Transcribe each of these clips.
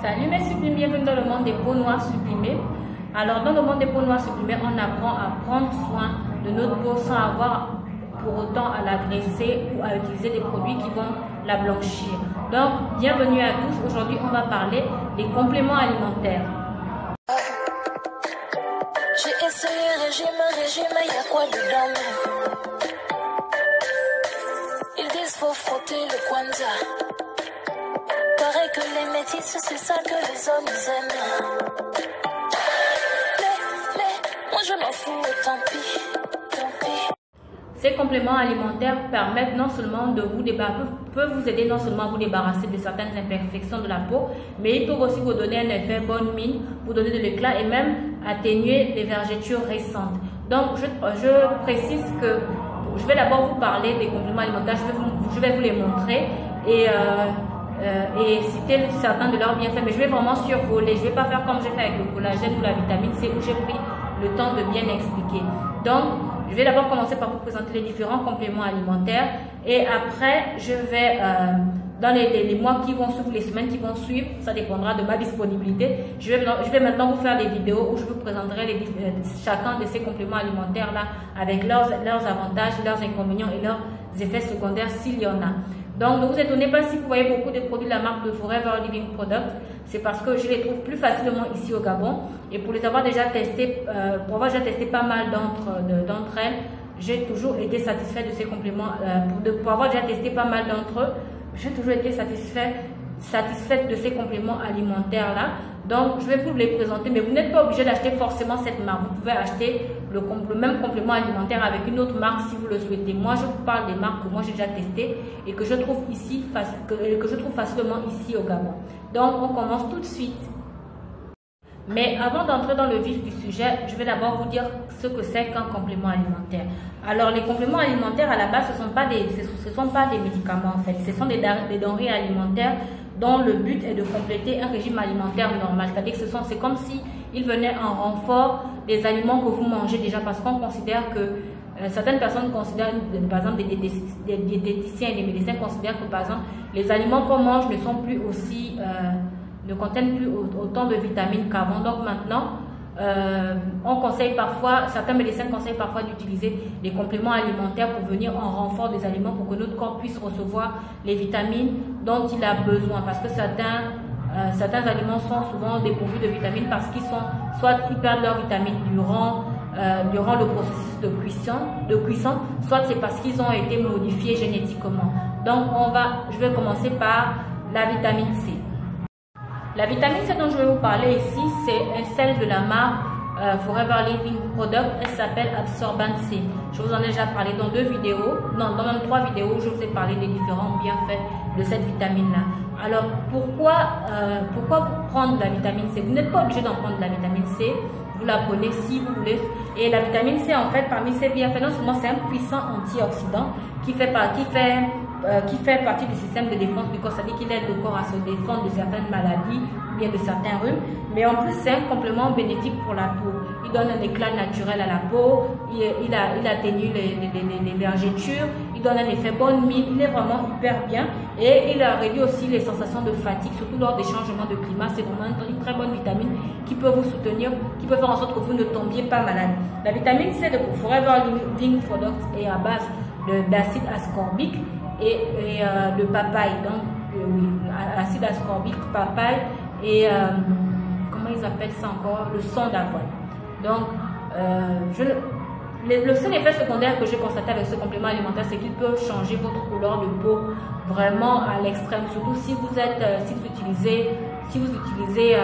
Salut mes sublimes, bienvenue dans le monde des peaux noires supprimées. Alors dans le monde des peaux noires supprimées, on apprend à prendre soin de notre peau sans avoir pour autant à l'agresser ou à utiliser des produits qui vont la blanchir. Donc bienvenue à tous, aujourd'hui on va parler des compléments alimentaires. J'ai essayé régime, y'a quoi dedans même? Ils disent faut frotter le kwanza. Paraît que les métis c'est ça que les hommes aiment. Mais moi je m'en fous, tant pis. Ces compléments alimentaires permettent non seulement de vous peuvent vous aider non seulement à vous débarrasser de certaines imperfections de la peau, mais ils peuvent aussi vous donner un effet bonne mine, vous donner de l'éclat et même atténuer les vergetures récentes. Donc je précise que je vais d'abord vous parler des compléments alimentaires, je vais vous les montrer et citer certains de leurs bienfaits, mais je vais vraiment survoler, je ne vais pas faire comme j'ai fait avec le collagène ou la vitamine C où j'ai pris le temps de bien expliquer. Donc je vais d'abord commencer par vous présenter les différents compléments alimentaires et après je vais dans les mois qui vont suivre, les semaines qui vont suivre, ça dépendra de ma disponibilité, je vais maintenant vous faire des vidéos où je vous présenterai chacun de ces compléments alimentaires là avec leurs avantages, leurs inconvénients et leurs effets secondaires s'il y en a. Donc ne vous étonnez pas si vous voyez beaucoup de produits de la marque de Forever Living Product, c'est parce que je les trouve plus facilement ici au Gabon et pour les avoir déjà testés, pour avoir déjà testé pas mal d'entre elles, j'ai toujours été satisfait de ces compléments, pour avoir déjà testé pas mal d'entre eux, j'ai toujours été satisfaite de ces compléments alimentaires là. Donc je vais vous les présenter, mais vous n'êtes pas obligé d'acheter forcément cette marque. Vous pouvez acheter le même complément alimentaire avec une autre marque si vous le souhaitez. Moi je vous parle des marques que moi j'ai déjà testées et que je trouve ici que je trouve facilement ici au Gabon. Donc on commence tout de suite. Mais avant d'entrer dans le vif du sujet, je vais d'abord vous dire ce que c'est qu'un complément alimentaire. Alors les compléments alimentaires à la base ce sont pas des médicaments en fait, ce sont des denrées alimentaires dont le but est de compléter un régime alimentaire normal. C'est-à-dire que c'est comme si ils venaient en renfort des aliments que vous mangez déjà, parce qu'on considère que certaines personnes considèrent, par exemple des diététiciens et des médecins considèrent que par exemple les aliments qu'on mange ne sont plus aussi ne contiennent plus autant de vitamines qu'avant. Donc maintenant on conseille parfois, certains médecins conseillent parfois d'utiliser des compléments alimentaires pour venir en renfort des aliments pour que notre corps puisse recevoir les vitamines dont il a besoin, parce que certains aliments sont souvent dépourvus de vitamines parce qu'ils ils perdent leurs vitamines durant le processus de cuisson, soit c'est parce qu'ils ont été modifiés génétiquement. Donc je vais commencer par la vitamine C. La vitamine C dont je vais vous parler ici, c'est celle de la marque Forever Living Product. Elle s'appelle Absorbent C. Je vous en ai déjà parlé dans deux vidéos, non, dans même 3 vidéos où je vous ai parlé des différents bienfaits de cette vitamine-là. Alors, pourquoi vous prendre la vitamine C? Vous n'êtes pas obligé d'en prendre de la vitamine C, vous la prenez si vous voulez. Et la vitamine C, en fait, parmi ses bienfaits, non seulement c'est un puissant antioxydant qui fait partie du système de défense du corps, c'est-à-dire qu'il aide le corps à se défendre de certaines maladies ou bien de certains rhumes, mais en plus c'est un complément bénéfique pour la peau. Il donne un éclat naturel à la peau, il atténue les vergetures, il donne un effet bonne mine, il est vraiment hyper bien et il réduit aussi les sensations de fatigue, surtout lors des changements de climat. C'est vraiment une très bonne vitamine qui peut vous soutenir, qui peut faire en sorte que vous ne tombiez pas malade. La vitamine C de Forever Living Product est à base d'acide ascorbique et de papaye, donc oui, acide ascorbique, papaye et comment ils appellent ça encore, le sang d'avoine. Donc le seul effet secondaire que j'ai constaté avec ce complément alimentaire, c'est qu'il peut changer votre couleur de peau vraiment à l'extrême, surtout si vous utilisez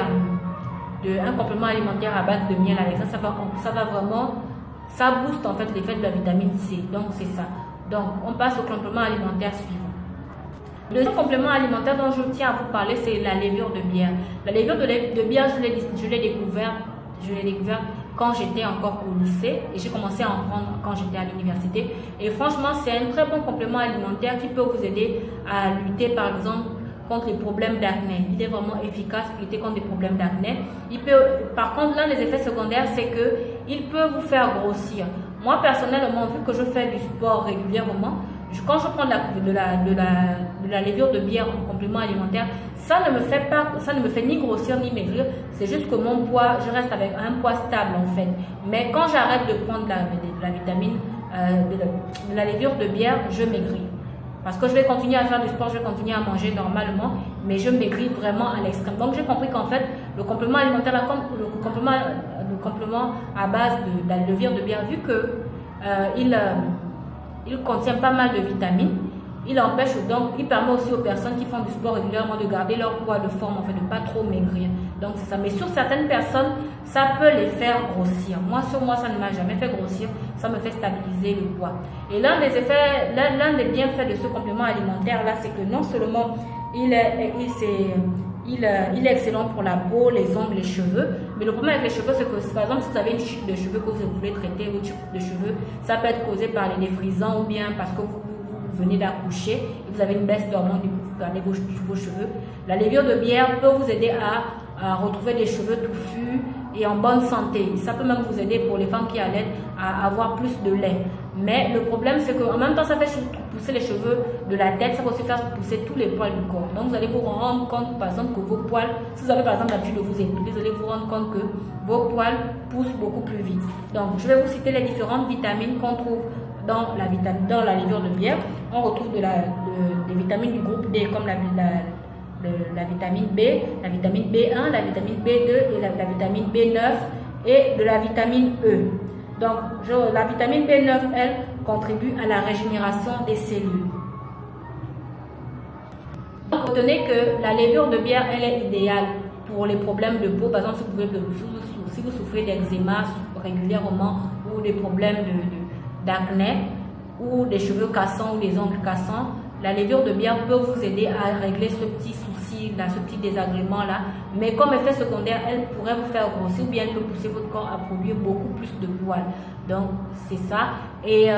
un complément alimentaire à base de miel avec ça booste en fait l'effet de la vitamine C. Donc c'est ça. Donc on passe au complément alimentaire suivant. Le deuxième complément alimentaire dont je tiens à vous parler, c'est la levure de bière. La levure de bière, je l'ai découvert quand j'étais encore au lycée et j'ai commencé à en prendre quand j'étais à l'université. Et franchement, c'est un très bon complément alimentaire qui peut vous aider à lutter par exemple contre les problèmes d'acné. Il est vraiment efficace pour lutter contre des problèmes d'acné. Par contre, l'un des effets secondaires, c'est qu'il peut vous faire grossir. Moi, personnellement, vu que je fais du sport régulièrement, quand je prends de la levure de bière en complément alimentaire, ça ne me fait ni grossir ni maigrir. C'est juste que mon poids, je reste avec un poids stable en fait. Mais quand j'arrête de prendre la vitamine, de la levure de bière, je maigris. Parce que je vais continuer à faire du sport, je vais continuer à manger normalement, mais je maigris vraiment à l'extrême. Donc j'ai compris qu'en fait, le complément alimentaire, le complément à base de la levure de bière, vu que il contient pas mal de vitamines, il permet aussi aux personnes qui font du sport régulièrement de garder leur poids de forme, en fait, de ne pas trop maigrir. Donc c'est ça. Mais sur certaines personnes, ça peut les faire grossir. Moi, sur moi, ça ne m'a jamais fait grossir. Ça me fait stabiliser le poids. Et l'un des bienfaits de ce complément alimentaire là, c'est que non seulement il est excellent pour la peau, les ongles, les cheveux. Mais le problème avec les cheveux, c'est que par exemple, si vous avez une chute de cheveux que vous voulez traiter, votre chute de cheveux, ça peut être causé par les défrisants ou bien parce que vous venez d'accoucher et vous avez une baisse d'hormones, du coup vous perdez vos cheveux. La levure de bière peut vous aider à retrouver des cheveux touffus et en bonne santé. Ça peut même vous aider pour les femmes qui allaitent à avoir plus de lait. Mais le problème, c'est qu'en même temps, ça fait pousser les cheveux de la tête, ça va aussi faire pousser tous les poils du corps. Donc, vous allez vous rendre compte, par exemple, que vos poils, si vous avez par exemple l'habitude de vous épiler, vous allez vous rendre compte que vos poils poussent beaucoup plus vite. Donc, je vais vous citer les différentes vitamines qu'on trouve dans la levure de bière. On retrouve des vitamines du groupe D, comme la vitamine B, la vitamine B1, la vitamine B2 et la vitamine B9 et de la vitamine E. Donc, la vitamine B9, elle, contribue à la régénération des cellules. Donc, retenez que la levure de bière, elle est idéale pour les problèmes de peau. Par exemple, si vous souffrez d'eczéma régulièrement ou des problèmes d'acné ou des cheveux cassants ou des ongles cassants, la levure de bière peut vous aider à régler ce petit souci, ce petit désagrément là. Mais comme effet secondaire, elle pourrait vous faire grossir ou bien elle peut pousser votre corps à produire beaucoup plus de poils. Donc c'est ça. Et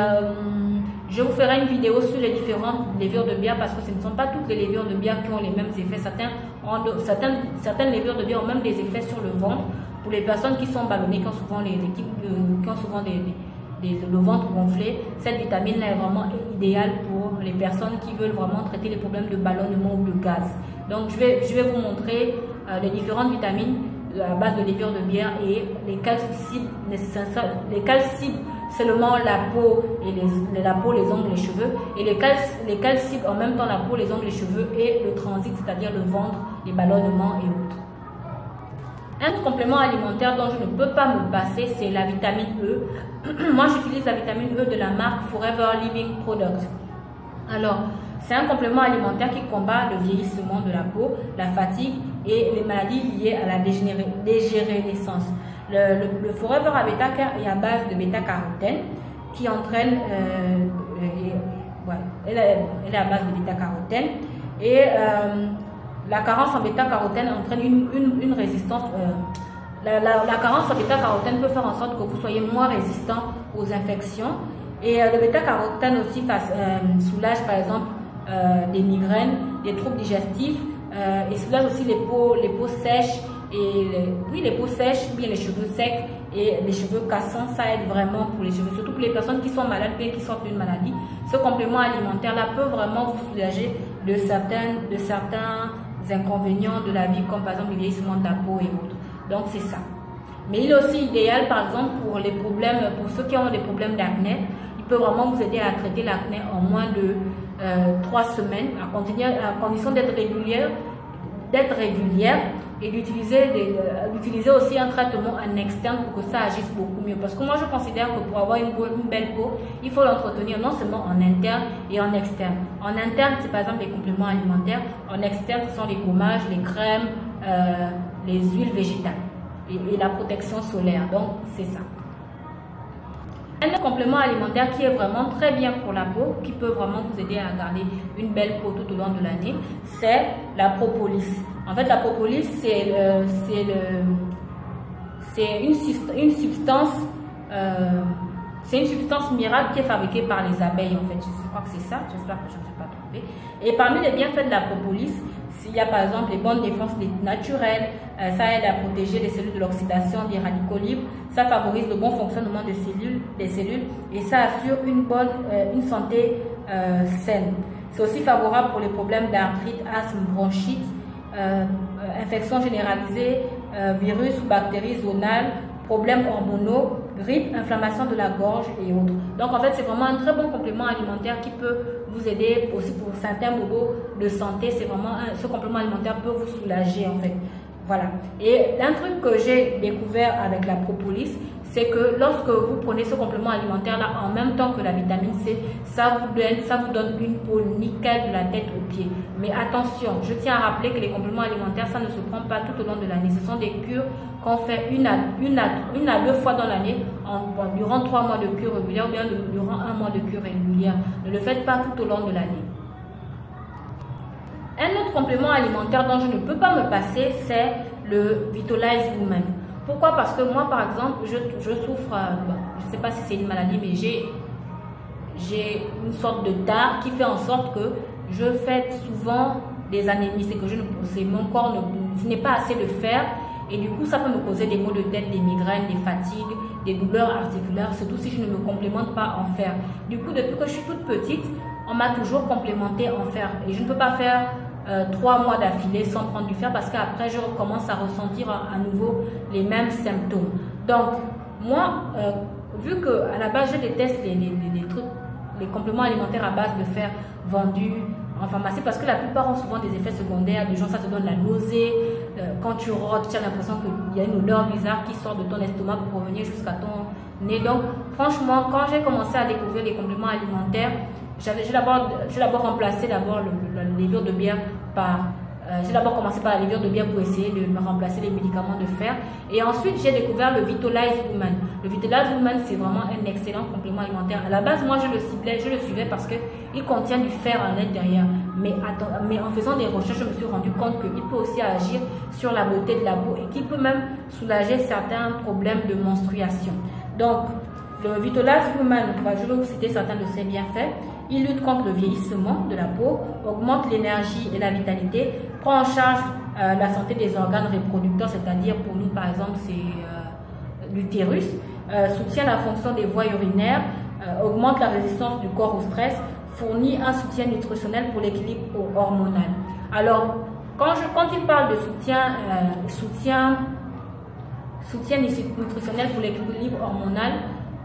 je vous ferai une vidéo sur les différentes levures de bière parce que ce ne sont pas toutes les levures de bière qui ont les mêmes effets. Certaines levures de bière ont même des effets sur le ventre. Pour les personnes qui sont ballonnées, qui ont souvent le ventre gonflé, cette vitamine là est vraiment idéale pour les personnes qui veulent vraiment traiter les problèmes de ballonnement ou de gaz. Donc je vais vous montrer les différentes vitamines à base de levure de bière et lesquelles ciblent seulement la peau et les ongles, les cheveux, et lesquelles ciblent en même temps la peau, les ongles, les cheveux et le transit, c'est-à-dire le ventre, les ballonnements et autres. Un complément alimentaire dont je ne peux pas me passer, c'est la vitamine E. Moi, j'utilise la vitamine E de la marque Forever Living Product. Alors, c'est un complément alimentaire qui combat le vieillissement de la peau, la fatigue et les maladies liées à la dégénérescence. Le Forever Beta est à base de bêta-carotène qui entraîne... elle est à base de bêta-carotène et... la carence en bêta-carotène entraîne une résistance. La carence en bêta-carotène peut faire en sorte que vous soyez moins résistant aux infections. Et le bêta-carotène aussi soulage par exemple des migraines, des troubles digestifs et soulage aussi les peaux sèches. Les peaux sèches, ou bien les cheveux secs et les cheveux cassants, ça aide vraiment pour les cheveux, surtout pour les personnes qui sont malades et qui sortent d'une maladie. Ce complément alimentaire là peut vraiment vous soulager de certains inconvénients de la vie, comme par exemple le vieillissement de la peau et autres. Donc c'est ça. Mais il est aussi idéal par exemple pour ceux qui ont des problèmes d'acné. Il peut vraiment vous aider à traiter l'acné en moins de 3 semaines, à condition d'être régulière et d'utiliser aussi un traitement en externe pour que ça agisse beaucoup mieux. Parce que moi je considère que pour avoir une belle peau, il faut l'entretenir non seulement en interne et en externe. En interne, c'est par exemple les compléments alimentaires. En externe, ce sont les gommages, les crèmes, les huiles végétales et la protection solaire. Donc c'est ça. Un complément alimentaire qui est vraiment très bien pour la peau, qui peut vraiment vous aider à garder une belle peau tout au long de l'année, c'est la propolis. En fait, la propolis, c'est une substance miracle qui est fabriquée par les abeilles. En fait, je crois que c'est ça. J'espère que je ne me suis pas trompée. Et parmi les bienfaits de la propolis, il y a par exemple les bonnes défenses naturelles, ça aide à protéger les cellules de l'oxydation des radicaux libres, ça favorise le bon fonctionnement des cellules et ça assure une santé saine. C'est aussi favorable pour les problèmes d'arthrite, asthme, bronchite, infection généralisée, virus ou bactéries zonales, problèmes hormonaux, grippe, inflammation de la gorge et autres. Donc en fait, c'est vraiment un très bon complément alimentaire qui peut vous aider aussi pour certains bobos de santé. C'est vraiment ce complément alimentaire peut vous soulager en fait. Voilà. Et un truc que j'ai découvert avec la propolis, c'est que lorsque vous prenez ce complément alimentaire là en même temps que la vitamine C, ça vous donne une peau nickel de la tête aux pieds. Mais attention, je tiens à rappeler que les compléments alimentaires, ça ne se prend pas tout au long de l'année. Ce sont des cures qu'on fait une à deux fois dans l'année durant 3 mois de cure régulière ou bien durant 1 mois de cure régulière. Ne le faites pas tout au long de l'année. Un autre complément alimentaire dont je ne peux pas me passer, c'est le Vitalize Woman. Pourquoi? Parce que moi, par exemple, je souffre, je ne sais pas si c'est une maladie, mais j'ai une sorte de tare qui fait en sorte que je fais souvent des anémies. C'est mon corps n'est pas assez de fer et du coup, ça peut me causer des maux de tête, des migraines, des fatigues, des douleurs articulaires, surtout si je ne me complémente pas en fer. Du coup, depuis que je suis toute petite, on m'a toujours complémenté en fer et je ne peux pas faire 3 mois d'affilée sans prendre du fer parce qu'après je recommence à ressentir à nouveau les mêmes symptômes. Donc moi, vu que à la base je déteste les compléments alimentaires à base de fer vendus en pharmacie parce que la plupart ont souvent des effets secondaires, des gens ça te donne la nausée, quand tu rôtes tu as l'impression qu'il y a une odeur bizarre qui sort de ton estomac pour revenir jusqu'à ton nez. Donc franchement, quand j'ai commencé à découvrir les compléments alimentaires, j'ai d'abord remplacé les levure de bière par... j'ai d'abord commencé par la levure de bière pour essayer de me remplacer les médicaments de fer. Et ensuite, j'ai découvert le Vitalize Woman. Le Vitalize Woman, c'est vraiment un excellent complément alimentaire. À la base, moi, je le suivais parce qu'il contient du fer à l'intérieur. Mais en faisant des recherches, je me suis rendu compte qu'il peut aussi agir sur la beauté de la peau et qu'il peut même soulager certains problèmes de menstruation. Donc, le Vitalize Woman, je vais vous citer certains de ses bienfaits. Il lutte contre le vieillissement de la peau, augmente l'énergie et la vitalité, prend en charge la santé des organes reproducteurs, c'est-à-dire pour nous par exemple c'est l'utérus, soutient la fonction des voies urinaires, augmente la résistance du corps au stress, fournit un soutien nutritionnel pour l'équilibre hormonal. Alors, quand il parle de soutien nutritionnel pour l'équilibre hormonal,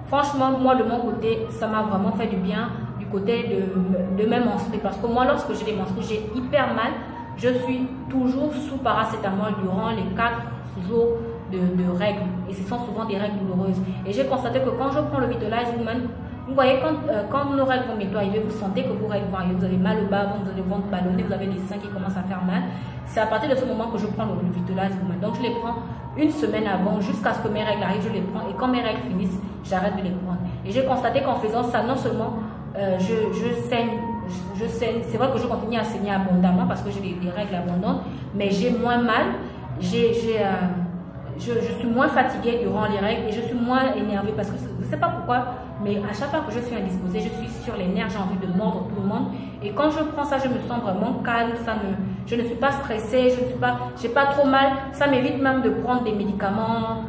franchement, moi de mon côté, ça m'a vraiment fait du bien du côté de mes menstrues. Parce que moi, lorsque j'ai des menstrues, j'ai hyper mal. Je suis toujours sous paracétamol durant les 4 jours de règles. Et ce sont souvent des règles douloureuses. Et j'ai constaté que quand je prends le Vitalize Woman, vous voyez, quand nos règles vont nettoyer, vous sentez que vos règles vont arriver, vous avez mal au bas, vous avez le ventre ballonné, vous avez les seins qui commencent à faire mal. C'est à partir de ce moment que je prends le Vitalize Woman. Donc je les prends une semaine avant, jusqu'à ce que mes règles arrivent, je les prends. Et quand mes règles finissent, j'arrête de les prendre. Et j'ai constaté qu'en faisant ça, non seulement je saigne, c'est vrai que je continue à saigner abondamment parce que j'ai des règles abondantes, mais j'ai moins mal, je suis moins fatiguée durant les règles et je suis moins énervée parce que je ne sais pas pourquoi, mais à chaque fois que je suis indisposée, je suis sur les nerfs, j'ai envie de mordre tout le monde. Et quand je prends ça, je me sens vraiment calme, je ne suis pas stressée, j'ai pas trop mal. Ça m'évite même de prendre des médicaments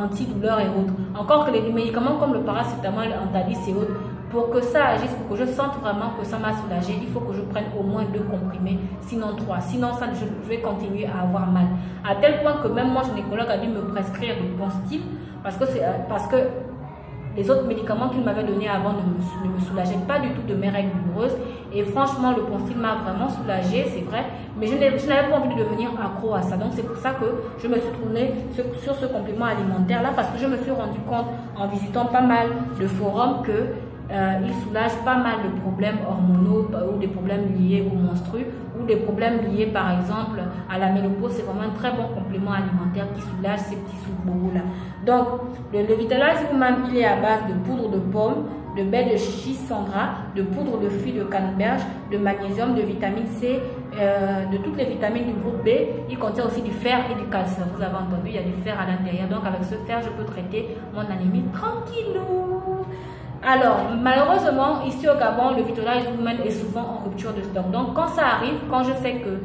antidouleurs et autres. Encore que les médicaments comme le paracétamol, Antalis et autres, pour que ça agisse, pour que je sente vraiment que ça m'a soulagé, il faut que je prenne au moins 2 comprimés, sinon 3. Sinon, je vais continuer à avoir mal. À tel point que même mon gynécologue a dû me prescrire le Ponstil parce que les autres médicaments qu'il m'avait donnés avant ne me soulageaient pas du tout de mes règles douloureuses. Et franchement, le Ponstil m'a vraiment soulagée, c'est vrai. Mais je n'avais pas envie de devenir accro à ça. Donc c'est pour ça que je me suis tournée sur ce complément alimentaire là parce que je me suis rendu compte en visitant pas mal de forums que il soulage pas mal de problèmes hormonaux ou des problèmes liés aux menstrues ou des problèmes liés par exemple à la ménopause. C'est vraiment un très bon complément alimentaire qui soulage ces petits sous-bobos là. Donc le Vitalize Woman, il est à base de poudre de pomme, de baie de schiste sans gras, de poudre de fruits de canneberge, de magnésium, de vitamine C, de toutes les vitamines du groupe B. Il contient aussi du fer et du calcium. Vous avez entendu, il y a du fer à l'intérieur. Donc avec ce fer, je peux traiter mon anémie tranquillou. Alors, malheureusement, ici au Gabon, le Vitalize Woman est souvent en rupture de stock. Donc, quand ça arrive, quand je sais que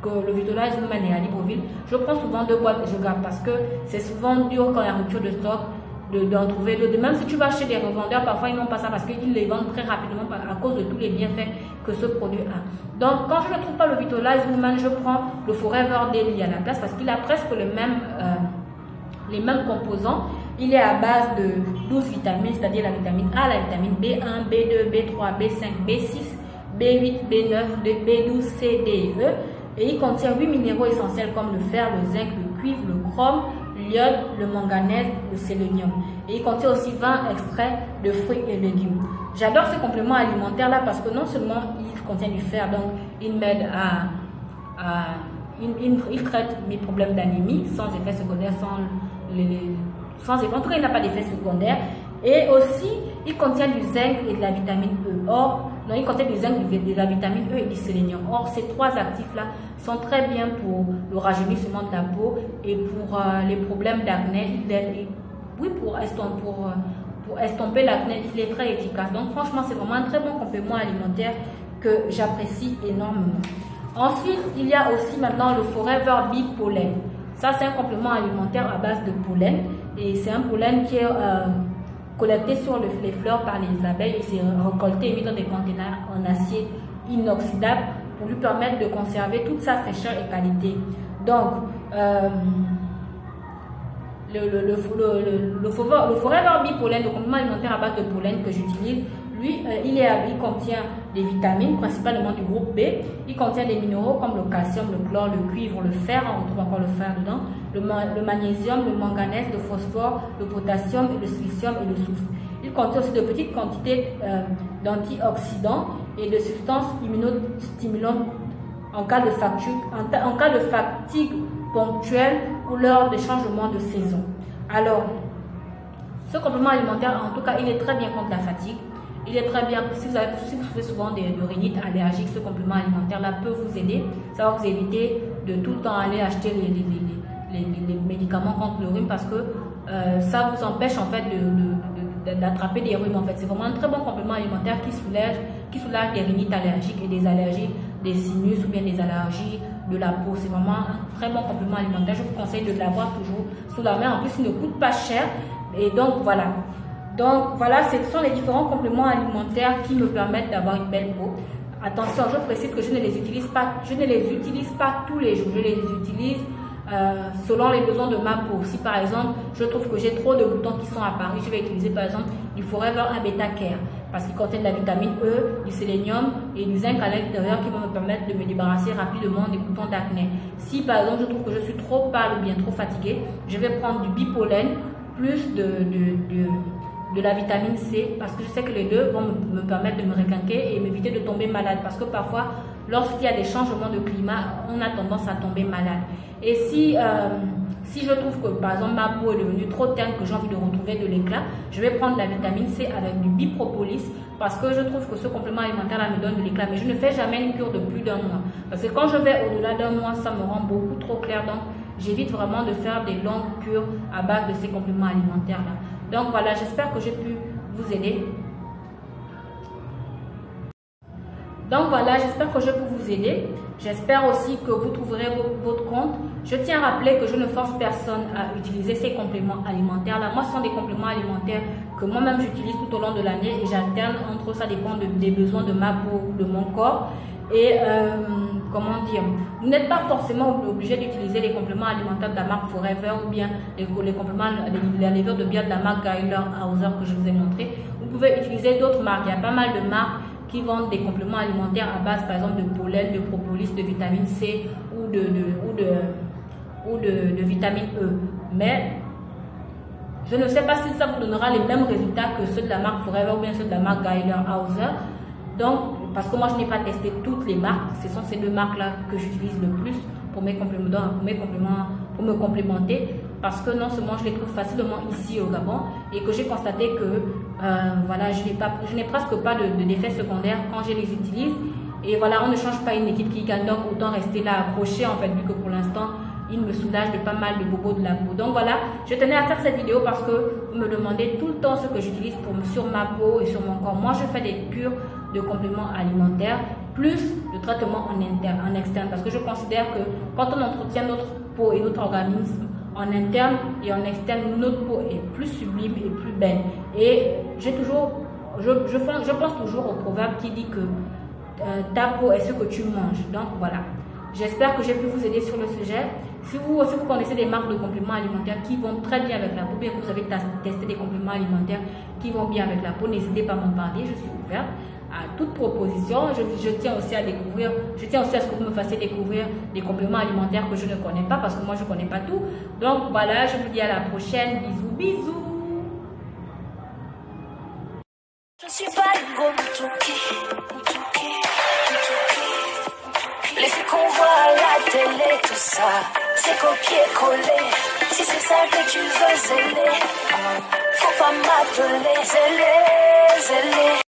le Vitalize Woman est à Libreville, je prends souvent 2 boîtes et je garde parce que c'est souvent dur quand il y a rupture de stock. d'en trouver d'autres. Même si tu vas chez des revendeurs, parfois ils n'ont pas ça parce qu'ils les vendent très rapidement à cause de tous les bienfaits que ce produit a. Donc quand je ne trouve pas le Vitalize Woman, je prends le Forever Daily à la place parce qu'il a presque les mêmes composants. Il est à base de 12 vitamines, c'est-à-dire la vitamine A, la vitamine B1, B2, B3, B5, B6, B8, B9, B12, C, D et E. Et il contient 8 minéraux essentiels comme le fer, le zinc, le cuivre, le chrome, l'iode, le manganèse, le sélénium. Et il contient aussi 20 extraits de fruits et légumes. J'adore ce complément alimentaire là parce que non seulement il contient du fer, donc il m'aide il traite mes problèmes d'anémie sans effet secondaire, en tout cas il n'a pas d'effet secondaire. Et aussi il contient du zinc et de la vitamine E. Or, non, il contient du zinc, de la vitamine E et du sélénium. Or, ces trois actifs-là sont très bien pour le rajeunissement de la peau et pour les problèmes d'acné. Oui, pour estomper l'acné, il est très efficace. Donc, franchement, c'est vraiment un très bon complément alimentaire que j'apprécie énormément. Ensuite, il y a aussi maintenant le Forever Bee Pollen. Ça, c'est un complément alimentaire à base de pollen. Et c'est un pollen qui est collecté sur les fleurs par les abeilles et c'est récolté et mis dans des conteneurs en acier inoxydable pour lui permettre de conserver toute sa fraîcheur et qualité. Donc, le Forever Bee Pollen, le complément alimentaire à base de pollen que j'utilise, lui, il contient des vitamines, principalement du groupe B. Il contient des minéraux comme le calcium, le chlore, le cuivre, le fer, on retrouve encore le fer dedans, le magnésium, le manganèse, le phosphore, le potassium, le silicium et le soufre. Il contient aussi de petites quantités d'antioxydants et de substances immunostimulantes en cas de fatigue ponctuelle ou lors des changements de saison. Alors, ce complément alimentaire, en tout cas, il est très bien contre la fatigue. Il est très bien, si vous souffrez souvent de rhinite allergique, ce complément alimentaire-là peut vous aider. Ça va vous éviter de tout le temps aller acheter les médicaments contre le rhume parce que ça vous empêche en fait d'attraper des rhumes. En fait, c'est vraiment un très bon complément alimentaire qui soulage des rhinites allergiques et des allergies des sinus ou bien des allergies de la peau. C'est vraiment un très bon complément alimentaire. Je vous conseille de l'avoir toujours sous la main. En plus, il ne coûte pas cher. Et donc, voilà. Donc voilà, ce sont les différents compléments alimentaires qui me permettent d'avoir une belle peau. Attention, je précise que je ne les utilise pas tous les jours. Je les utilise selon les besoins de ma peau. Si par exemple, je trouve que j'ai trop de boutons qui sont apparus, je vais utiliser par exemple du Forever Beta Care parce qu'il contient de la vitamine E, du sélénium et du zinc à l'intérieur qui vont me permettre de me débarrasser rapidement des boutons d'acné. Si par exemple, je trouve que je suis trop pâle ou bien trop fatiguée, je vais prendre du bipollen plus de la vitamine C parce que je sais que les deux vont me permettre de me requinquer et m'éviter de tomber malade parce que parfois lorsqu'il y a des changements de climat on a tendance à tomber malade et si je trouve que par exemple ma peau est devenue trop terne que j'ai envie de retrouver de l'éclat, je vais prendre la vitamine C avec du bipropolis parce que je trouve que ce complément alimentaire là me donne de l'éclat, mais je ne fais jamais une cure de plus d'un mois parce que quand je vais au-delà d'un mois ça me rend beaucoup trop clair, donc j'évite vraiment de faire des longues cures à base de ces compléments alimentaires là. Donc voilà, j'espère que j'ai pu vous aider. J'espère aussi que vous trouverez votre compte. Je tiens à rappeler que je ne force personne à utiliser ces compléments alimentaires là. Moi, ce sont des compléments alimentaires que moi-même j'utilise tout au long de l'année et j'alterne entre eux, ça dépend des besoins de ma peau ou de mon corps. Et comment dire, vous n'êtes pas forcément obligé d'utiliser les compléments alimentaires de la marque Forever ou bien les compléments, les levures de bière de la marque Geiler-Hauser que je vous ai montré. Vous pouvez utiliser d'autres marques. Il y a pas mal de marques qui vendent des compléments alimentaires à base par exemple de pollen, de propolis, de vitamine C ou de vitamine E. Mais je ne sais pas si ça vous donnera les mêmes résultats que ceux de la marque Forever ou bien ceux de la marque Geiler-Hauser. Donc, parce que moi je n'ai pas testé toutes les marques, ce sont ces deux marques-là que j'utilise le plus pour mes compléments, pour me complémenter, parce que non seulement je les trouve facilement ici au Gabon et que j'ai constaté que voilà, je n'ai presque pas d'effets secondaires quand je les utilise. Et voilà, on ne change pas une équipe qui gagne, donc autant rester là accroché en fait, vu que pour l'instant il me soulage de pas mal de bobos de la peau. Donc voilà, je tenais à faire cette vidéo parce que vous me demandez tout le temps ce que j'utilise sur ma peau et sur mon corps. Moi, je fais des cures de compléments alimentaires plus de traitements en externe parce que je considère que quand on entretient notre peau et notre organisme en interne et en externe, notre peau est plus sublime et plus belle. Et je pense toujours au proverbe qui dit que ta peau est ce que tu manges. Donc voilà, j'espère que j'ai pu vous aider sur le sujet. Si vous aussi vous connaissez des marques de compléments alimentaires qui vont très bien avec la peau, bien que vous avez testé des compléments alimentaires qui vont bien avec la peau, n'hésitez pas à m'en parler, je suis ouverte à toute proposition. Je tiens aussi à découvrir, je tiens aussi à ce que vous me fassiez découvrir des compléments alimentaires que je ne connais pas, parce que moi je ne connais pas tout. Donc voilà, je vous dis à la prochaine, bisous bisous. Je suis pas une gomme les filles qu'on voit à la télé, tout ça, c'est copier-coller. Si c'est ça que tu veux, zélé, faut pas m'appeler, zélé, zélé.